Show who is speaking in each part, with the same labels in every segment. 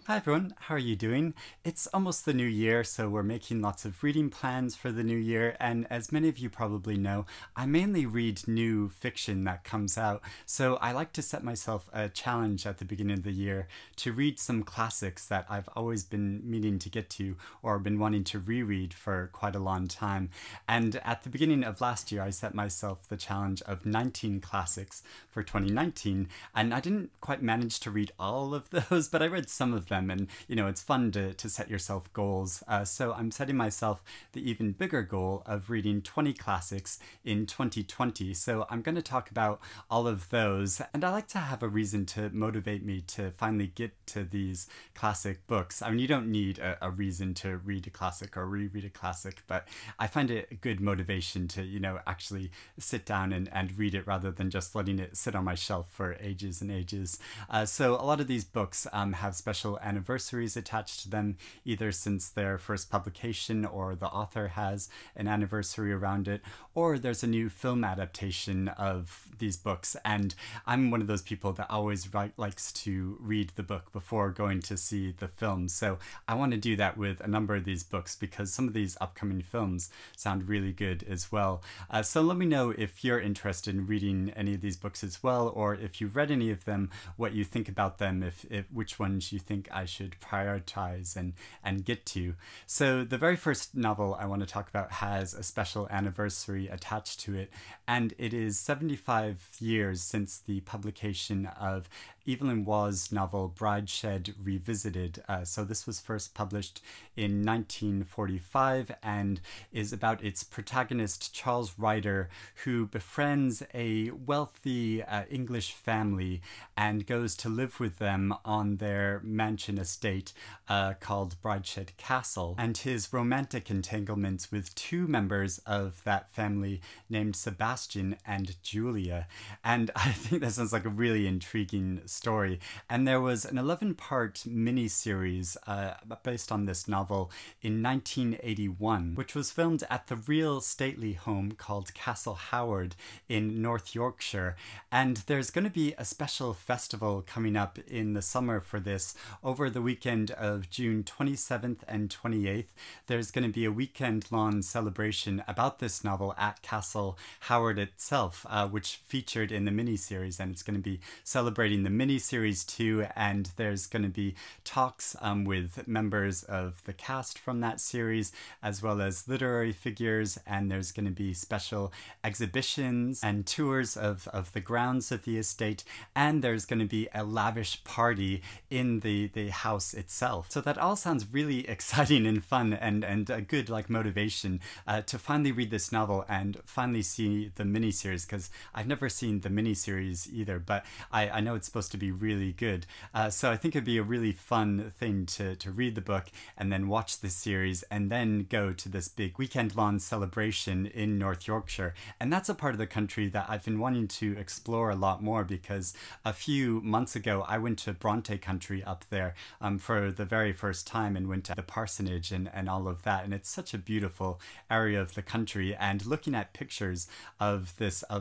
Speaker 1: Hi everyone, how are you doing? It's almost the new year, so we're making lots of reading plans for the new year, and as many of you probably know, I mainly read new fiction that comes out, so I like to set myself a challenge at the beginning of the year to read some classics that I've always been meaning to get to or been wanting to reread for quite a long time. And at the beginning of last year, I set myself the challenge of 19 classics for 2019, and I didn't quite manage to read all of those, but I read some of them. And it's fun to set yourself goals, so I'm setting myself the even bigger goal of reading 20 classics in 2020. So I'm going to talk about all of those, and I like to have a reason to motivate me to finally get to these classic books. I mean, you don't need a reason to read a classic or reread a classic, but I find it a good motivation to actually sit down and read it rather than just letting it sit on my shelf for ages and ages. So a lot of these books have special anniversaries attached to them, either since their first publication or the author has an anniversary around it, or there's a new film adaptation of these books. And I'm one of those people that always likes to read the book before going to see the film. So I want to do that with a number of these books because some of these upcoming films sound really good as well. So let me know if you're interested in reading any of these books as well, or if you've read any of them, what you think about them, if which ones you think I should prioritize and get to. So the very first novel I want to talk about has a special anniversary attached to it, and it is 75 years since the publication of Evelyn Waugh's novel Brideshead Revisited. So this was first published in 1945 and is about its protagonist Charles Ryder, who befriends a wealthy English family and goes to live with them on their mansion estate called Brideshead Castle, and his romantic entanglements with two members of that family named Sebastian and Julia. And I think that sounds like a really intriguing story. And there was an 11-part miniseries based on this novel in 1981, which was filmed at the real stately home called Castle Howard in North Yorkshire. And there's going to be a special festival coming up in the summer for this over the weekend of June 27th and 28th. There's going to be a weekend-long celebration about this novel at Castle Howard itself, which featured in the miniseries, and it's going to be celebrating the miniseries too, and there's going to be talks with members of the cast from that series, as well as literary figures, and there's going to be special exhibitions and tours of the grounds of the estate, and there's going to be a lavish party in the house itself. So that all sounds really exciting and fun, and a good motivation to finally read this novel and finally see the miniseries, because I've never seen the miniseries either, but I know it's supposed to be really good. So I think it'd be a really fun thing to read the book and then watch this series and then go to this big weekend-long celebration in North Yorkshire. And that's a part of the country that I've been wanting to explore a lot more, because a few months ago I went to Bronte country up there for the very first time and went to the parsonage and all of that. And it's such a beautiful area of the country, and looking at pictures of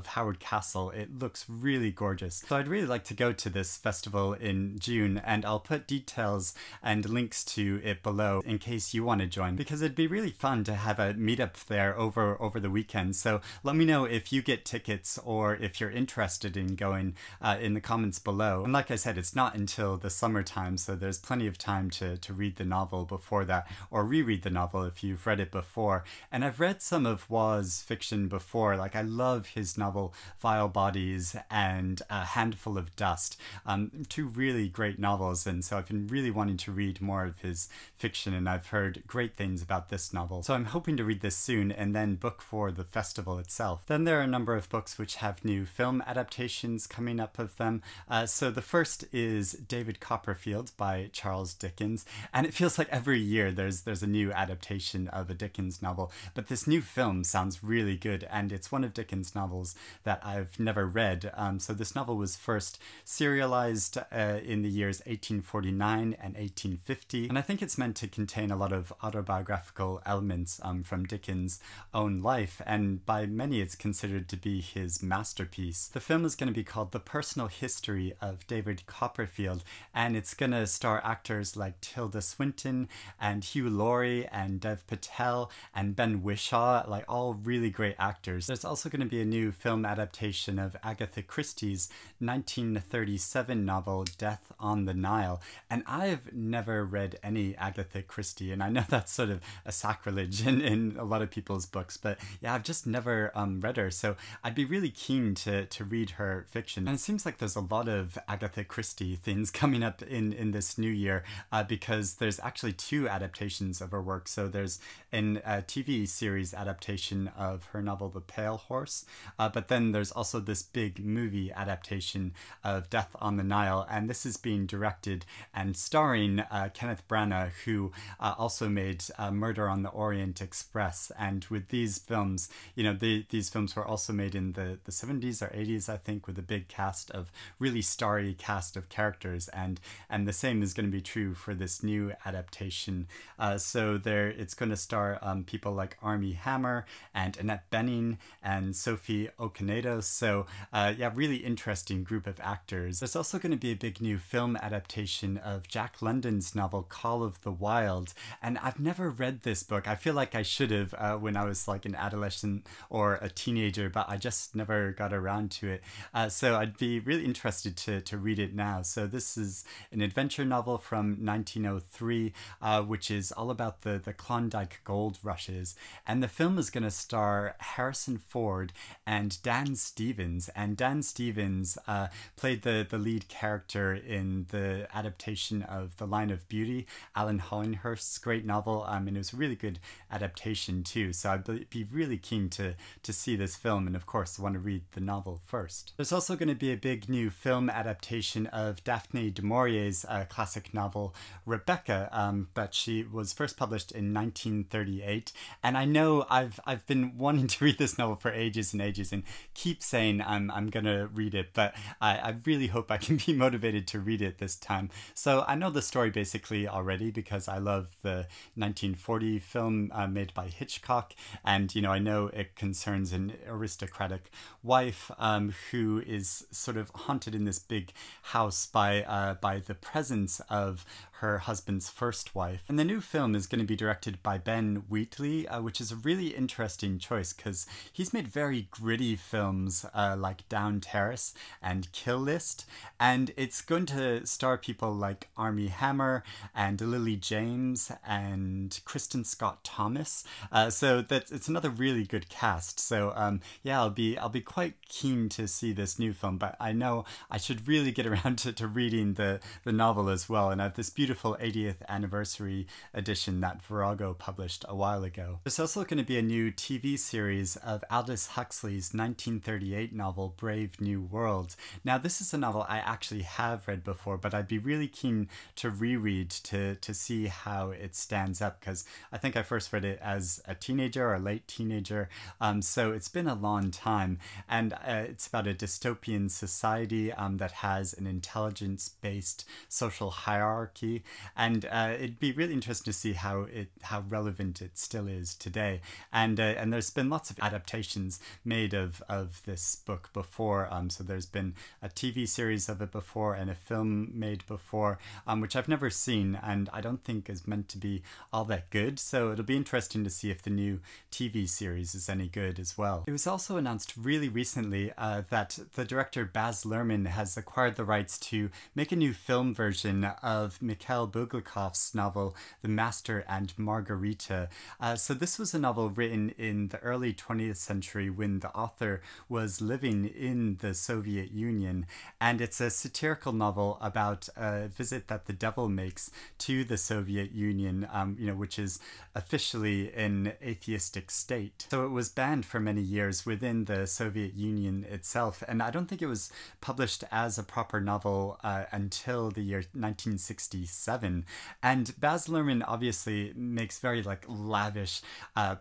Speaker 1: Howard Castle, it looks really gorgeous. So I'd really like to go to this festival in June, and I'll put details and links to it below in case you want to join, because it'd be really fun to have a meetup there over the weekend. So let me know if you get tickets or if you're interested in going in the comments below. And like I said, it's not until the summertime, so there's plenty of time to read the novel before that, or reread the novel if you've read it before. And I've read some of Waugh's fiction before. Like, I love his novel Vile Bodies and A Handful of Dust. Two really great novels, and so I've been really wanting to read more of his fiction, and I've heard great things about this novel. So I'm hoping to read this soon and then book for the festival itself. Then there are a number of books which have new film adaptations coming up of them. So the first is David Copperfield by Charles Dickens, and it feels like every year there's a new adaptation of a Dickens novel, but this new film sounds really good, and it's one of Dickens' novels that I've never read. So this novel was first serialized serialized in the years 1849 and 1850, and I think it's meant to contain a lot of autobiographical elements from Dickens' own life, and by many it's considered to be his masterpiece. The film is going to be called The Personal History of David Copperfield, and it's going to star actors like Tilda Swinton and Hugh Laurie and Dev Patel and Ben Whishaw, like all really great actors. There's also going to be a new film adaptation of Agatha Christie's 1937 novel Death on the Nile, and I've never read any Agatha Christie, and I know that's sort of a sacrilege in a lot of people's books, but yeah, I've just never read her, so I'd be really keen to read her fiction. And it seems like there's a lot of Agatha Christie things coming up in this new year, because there's actually two adaptations of her work. So there's a TV series adaptation of her novel The Pale Horse, but then there's also this big movie adaptation of Death on the Nile, and this is being directed and starring Kenneth Branagh, who also made Murder on the Orient Express. And with these films, you know, these films were also made in the 70s or 80s, I think, with a big cast of really starry cast of characters, and the same is going to be true for this new adaptation. So it's going to star people like Armie Hammer and Annette Bening and Sophie Okonedo. So yeah, really interesting group of actors. There's also going to be a big new film adaptation of Jack London's novel Call of the Wild, and I've never read this book. I feel like I should have when I was like an adolescent or a teenager, but I just never got around to it. So I'd be really interested to read it now. So this is an adventure novel from 1903, which is all about the Klondike gold rushes, and the film is going to star Harrison Ford and Dan Stevens, and Dan Stevens played the lead character in the adaptation of The Line of Beauty, Alan Hollinghurst's great novel, and it was a really good adaptation too, so I'd be really keen to see this film, and of course want to read the novel first. There's also going to be a big new film adaptation of Daphne du Maurier's classic novel Rebecca, that she was first published in 1938, and I know I've been wanting to read this novel for ages and ages and keep saying I'm gonna read it, but I really hope I can be motivated to read it this time. So I know the story basically already because I love the 1940 film made by Hitchcock, and you know, I know it concerns an aristocratic wife who is sort of haunted in this big house by the presence of her husband's first wife. And the new film is going to be directed by Ben Wheatley, which is a really interesting choice because he's made very gritty films like Down Terrace and Kill List, and it's going to star people like Armie Hammer and Lily James and Kristen Scott Thomas. So it's another really good cast. So yeah, I'll be quite keen to see this new film, but I know I should really get around to reading the novel as well, and I have this beautiful 80th anniversary edition that Virago published a while ago. There's also going to be a new TV series of Aldous Huxley's 1938 novel Brave New World. Now this is a novel I actually have read before, but I'd be really keen to reread to see how it stands up, because I think I first read it as a teenager or a late teenager, so it's been a long time, and it's about a dystopian society that has an intelligence-based social hierarchy, and it'd be really interesting to see how relevant it still is today. And there's been lots of adaptations made of this book before. So there's been a TV series of it before and a film made before, which I've never seen and I don't think is meant to be all that good. So it'll be interesting to see if the new TV series is any good as well. It was also announced really recently that the director Baz Luhrmann has acquired the rights to make a new film version of Mikhail Bulgakov's novel The Master and Margarita. So this was a novel written in the early 20th century when the author was living in the Soviet Union, and it's a satirical novel about a visit that the devil makes to the Soviet Union, which is officially an atheistic state. So it was banned for many years within the Soviet Union itself, and I don't think it was published as a proper novel until the year 1966. 1997. And Baz Luhrmann obviously makes very like lavish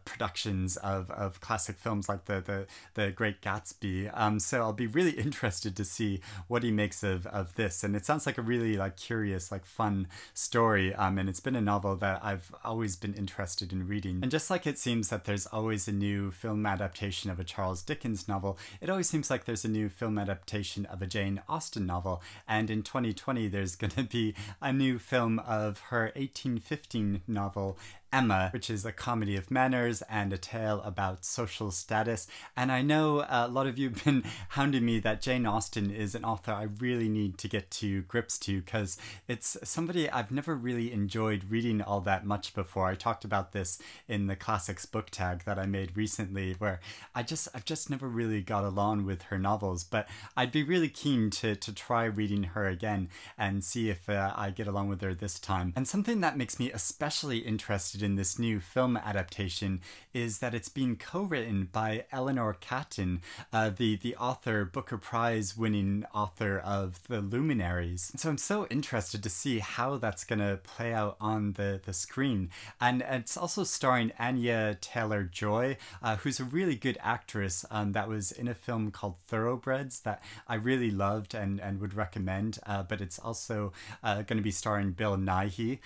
Speaker 1: productions of classic films like the Great Gatsby. So I'll be really interested to see what he makes of this. And it sounds like a really like curious, like fun story. And it's been a novel that I've always been interested in reading. And just like it seems that there's always a new film adaptation of a Charles Dickens novel, it always seems like there's a new film adaptation of a Jane Austen novel. And in 2020, there's going to be a new film of her 1815 novel, Emma, which is a comedy of manners and a tale about social status. And I know a lot of you have been hounding me that Jane Austen is an author I really need to get to grips to, because it's somebody I've never really enjoyed reading all that much before. I talked about this in the classics book tag that I made recently, where I've just never really got along with her novels, but I'd be really keen to try reading her again and see if I get along with her this time. And something that makes me especially interested in this new film adaptation is that it's being co-written by Eleanor Catton, the author, Booker Prize winning author of The Luminaries. So I'm so interested to see how that's going to play out on the screen. And it's also starring Anya Taylor-Joy, who's a really good actress that was in a film called Thoroughbreds that I really loved and would recommend, but it's also going to be starring Bill Nighy.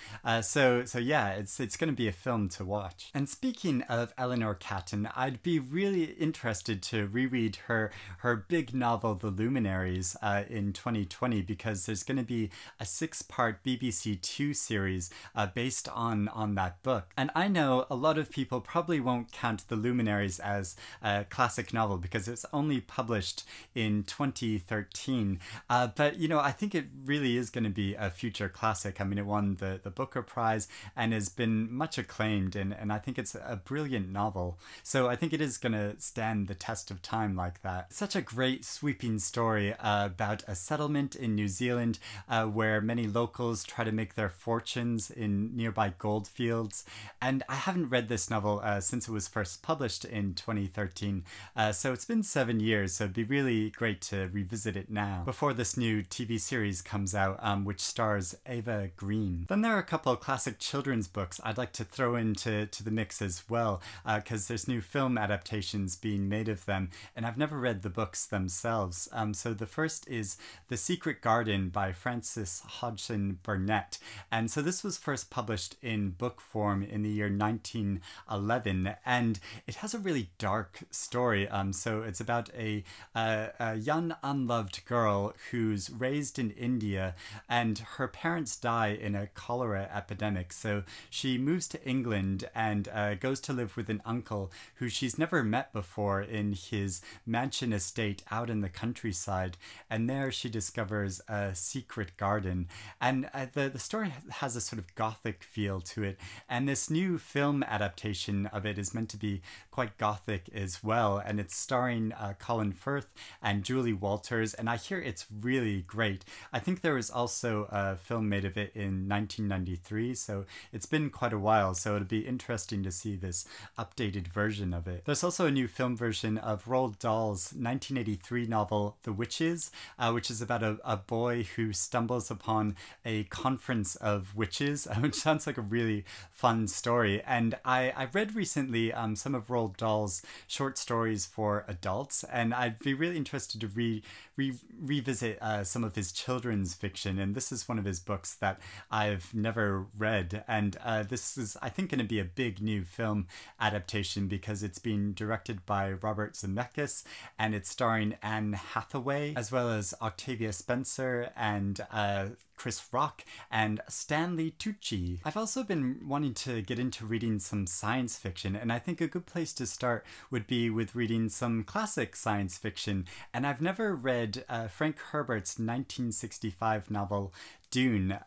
Speaker 1: So yeah, it's going to be a film to watch. And speaking of Eleanor Catton, I'd be really interested to reread her big novel, The Luminaries, in 2020, because there's going to be a 6-part BBC Two series based on that book. And I know a lot of people probably won't count The Luminaries as a classic novel because it's only published in 2013. But, you know, I think it really is going to be a future classic. I mean, it won the Booker Prize and has been much acclaimed, and I think it's a brilliant novel. So I think it is going to stand the test of time like that. Such a great sweeping story about a settlement in New Zealand where many locals try to make their fortunes in nearby gold fields. And I haven't read this novel since it was first published in 2013, so it's been 7 years, so it'd be really great to revisit it now before this new TV series comes out, which stars Ava Green. Then there are a couple of classic children's books I'd like to throw into the mix as well, because there's new film adaptations being made of them, and I've never read the books themselves. So the first is The Secret Garden by Frances Hodgson Burnett, and so this was first published in book form in the year 1911, and it has a really dark story. So it's about a young unloved girl who's raised in India, and her parents die in a cholera epidemic, so she moves to England and goes to live with an uncle who she's never met before in his mansion estate out in the countryside, and there she discovers a secret garden. And the story has a sort of gothic feel to it, and this new film adaptation of it is meant to be quite gothic as well, and it's starring Colin Firth and Julie Walters, and I hear it's really great. I think there was also a film made of it in 1993, so it's been quite a while, so it'll be interesting to see this updated version of it. There's also a new film version of Roald Dahl's 1983 novel The Witches, which is about a boy who stumbles upon a conference of witches, which sounds like a really fun story. And I read recently some of Roald Dahl's short stories for adults, and I'd be really interested to revisit some of his children's fiction, and this is one of his books that I've never read, and this is, I think, going to be a big new film adaptation because it's being directed by Robert Zemeckis, and it's starring Anne Hathaway as well as Octavia Spencer and Chris Rock and Stanley Tucci. I've also been wanting to get into reading some science fiction, and I think a good place to start would be with reading some classic science fiction, and I've never read Frank Herbert's 1965 novel Dune,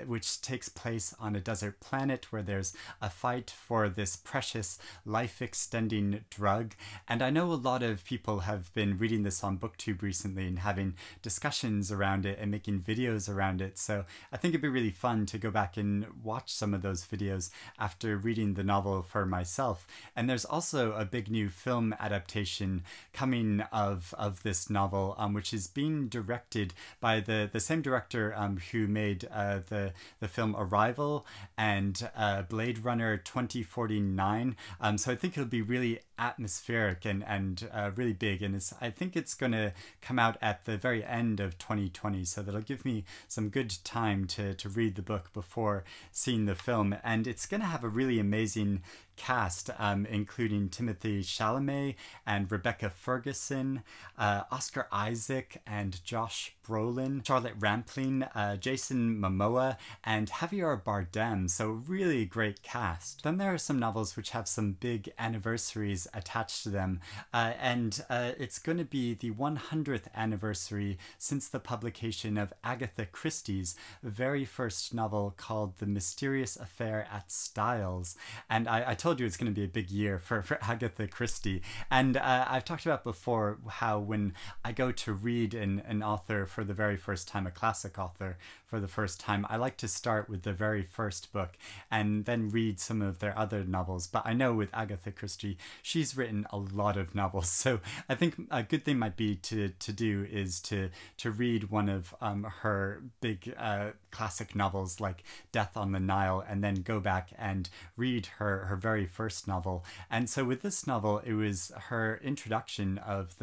Speaker 1: which takes place on a desert planet where there's a fight for this precious life-extending drug. And I know a lot of people have been reading this on BookTube recently and having discussions around it and making videos around it. So I think it'd be really fun to go back and watch some of those videos after reading the novel for myself. And there's also a big new film adaptation coming of this novel, which is being directed by the same director who made the film Arrival and Blade Runner 2049. So I think it'll be really atmospheric and really big, and I think it's going to come out at the very end of 2020, so that'll give me some good time to read the book before seeing the film. And it's going to have a really amazing cast, including Timothée Chalamet and Rebecca Ferguson, Oscar Isaac and Josh Brolin, Charlotte Rampling, Jason Momoa, and Javier Bardem. So really great cast. Then there are some novels which have some big anniversaries attached to them, and it's going to be the 100th anniversary since the publication of Agatha Christie's very first novel called The Mysterious Affair at Styles. And I told you it's going to be a big year for Agatha Christie. And I've talked about before how when I go to read an author for the very first time, a classic author for the first time, I like to start with the very first book and then read some of their other novels. But I know with Agatha Christie, she's written a lot of novels. So I think a good thing might be to do is to read one of her big classic novels like Death on the Nile, and then go back and read her very first novel. And so with this novel, it was her introduction of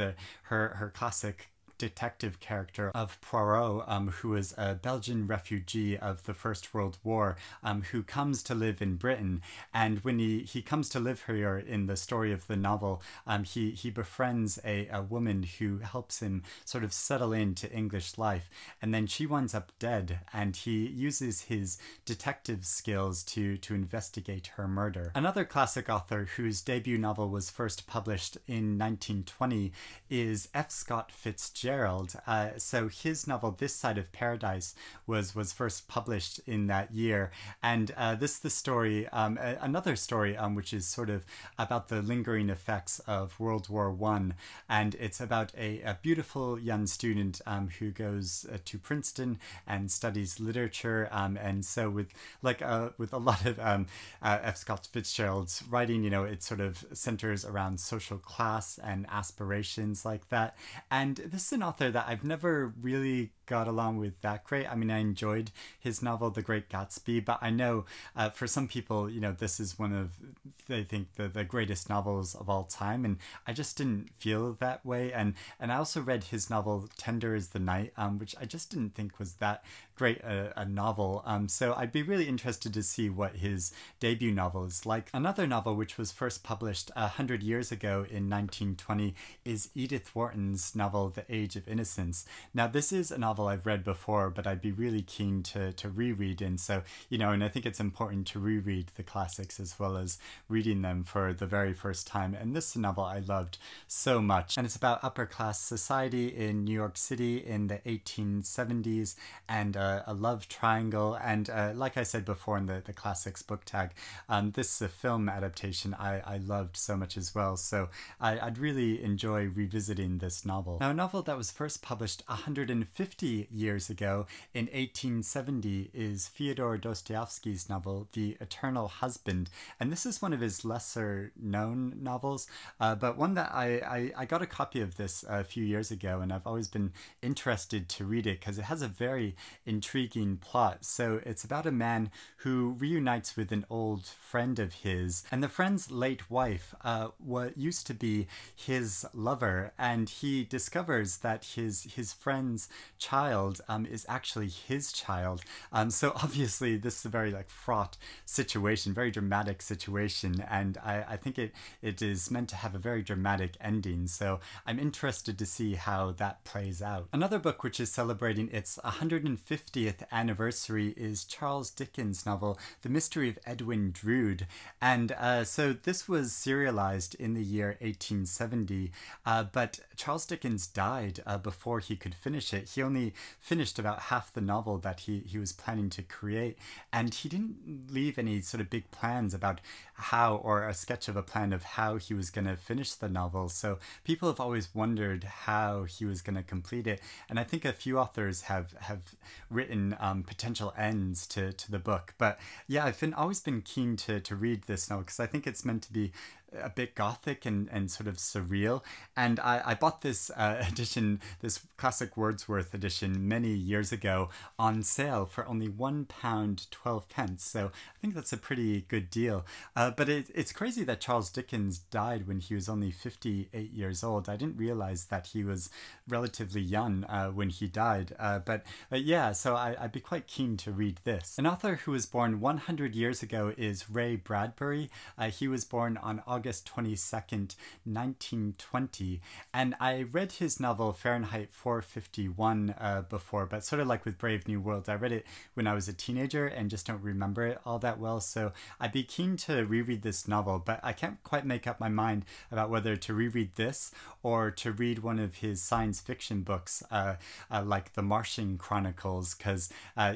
Speaker 1: her classic detective character of Poirot, who was a Belgian refugee of the First World War, who comes to live in Britain. And when he comes to live here in the story of the novel, he befriends a woman who helps him sort of settle into English life. And then she winds up dead, and he uses his detective skills to investigate her murder. Another classic author whose debut novel was first published in 1920 is F. Scott Fitzgerald. So his novel This Side of Paradise was first published in that year, and this is the story, another story which is sort of about the lingering effects of World War I, and it's about a beautiful young student who goes to Princeton and studies literature, and so with a lot of F. Scott Fitzgerald's writing, it sort of centers around social class and aspirations like that. And this is an author that I've never really got along with that great. I mean, I enjoyed his novel The Great Gatsby, but I know for some people, this is one of, they think, the greatest novels of all time, and I just didn't feel that way. And I also read his novel Tender is the Night, which I just didn't think was that great a novel. So I'd be really interested to see what his debut novel is like. Another novel which was first published 100 years ago in 1920 is Edith Wharton's novel The Age of Innocence. Now, this is a novel I've read before, but I'd be really keen to reread. And so, and I think it's important to reread the classics as well as reading them for the very first time. And this novel I loved so much. And it's about upper class society in New York City in the 1870s, and a love triangle. And like I said before in the classics book tag, this is a film adaptation I loved so much as well. So I'd really enjoy revisiting this novel. Now, a novel that was first published 150 years ago in 1870 is Fyodor Dostoevsky's novel The Eternal Husband, and this is one of his lesser known novels, but one that I got a copy of this a few years ago, and I've always been interested to read it because it has a very intriguing plot. So it's about a man who reunites with an old friend of his, and the friend's late wife what used to be his lover, and he discovers that his friend's child is actually his child. So obviously this is a very fraught situation, very dramatic situation, and I think it is meant to have a very dramatic ending. So I'm interested to see how that plays out. Another book which is celebrating its 150th anniversary is Charles Dickens' novel The Mystery of Edwin Drood, and so this was serialized in the year 1870, but Charles Dickens died before he could finish it. He only only finished about half the novel that he was planning to create, and he didn't leave any sort of big plans about how, or a sketch of a plan of how he was going to finish the novel. So people have always wondered how he was going to complete it, and I think a few authors have written potential ends to the book. But yeah, I've always been keen to read this novel because I think it's meant to be a bit gothic and sort of surreal. And I bought this edition, this classic Wordsworth edition, many years ago on sale for only £1.12. So I think that's a pretty good deal. But it's crazy that Charles Dickens died when he was only 58 years old. I didn't realize that he was relatively young when he died. But yeah, so I'd be quite keen to read this. An author who was born 100 years ago is Ray Bradbury. He was born on August 22nd, 1920, and I read his novel Fahrenheit 451 before, but sort of like with Brave New World, I read it when I was a teenager and just don't remember it all that well, so I'd be keen to reread this novel, but I can't quite make up my mind about whether to reread this or to read one of his science fiction books like The Martian Chronicles, because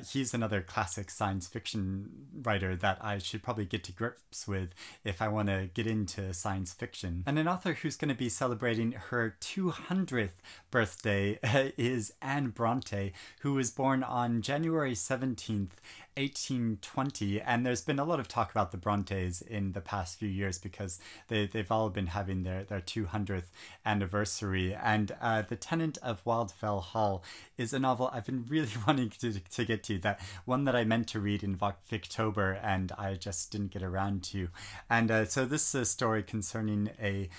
Speaker 1: he's another classic science fiction writer that I should probably get to grips with if I want to get into science fiction. And an author who's going to be celebrating her 200th birthday is Anne Bronte, who was born on January 17th, 1820, and there's been a lot of talk about the Brontes in the past few years because they've all been having their 200th anniversary. And The Tenant of Wildfell Hall is a novel I've been really wanting to get to, that one that I meant to read in Victober and I just didn't get around to. And so this is a story concerning a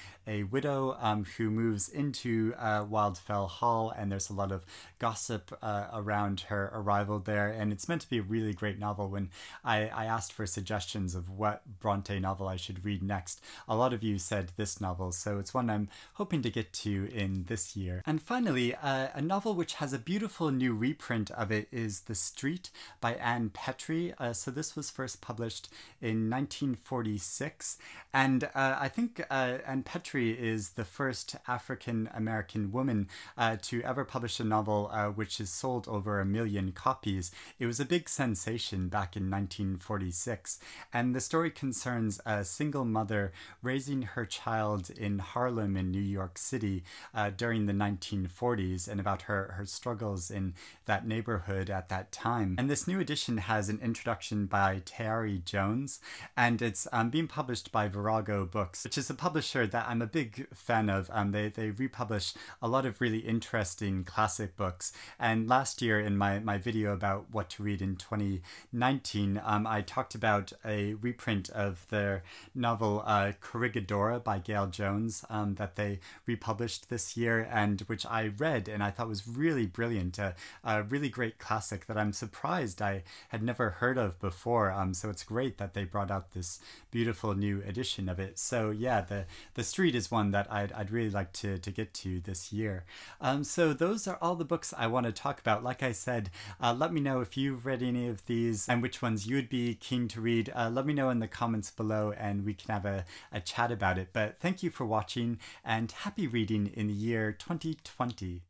Speaker 1: widow who moves into Wildfell Hall, and there's a lot of gossip around her arrival there, and it's meant to be a really great novel. When I asked for suggestions of what Bronte novel I should read next, a lot of you said this novel, so it's one I'm hoping to get to in this year. And finally, a novel which has a beautiful new reprint of it is The Street by Anne Petrie. So this was first published in 1946, and I think Anne Petrie is the first African-American woman to ever publish a novel which has sold over 1 million copies. It was a big sensation back in 1946, and the story concerns a single mother raising her child in Harlem in New York City during the 1940s, and about her struggles in that neighborhood at that time. And this new edition has an introduction by Tayari Jones, and it's being published by Virago Books, which is a publisher that I'm a big fan of. They republish a lot of really interesting classic books, and last year in my video about what to read in 2019, I talked about a reprint of their novel Corregidora by Gail Jones that they republished this year, and which I read and I thought was really brilliant, a really great classic that I'm surprised I had never heard of before. So it's great that they brought out this beautiful new edition of it. So yeah, the Street is one that I'd really like to get to this year. So those are all the books I want to talk about. Like I said, let me know if you've read any of these and which ones you'd be keen to read. Let me know in the comments below and we can have a chat about it. But thank you for watching, and happy reading in the year 2020.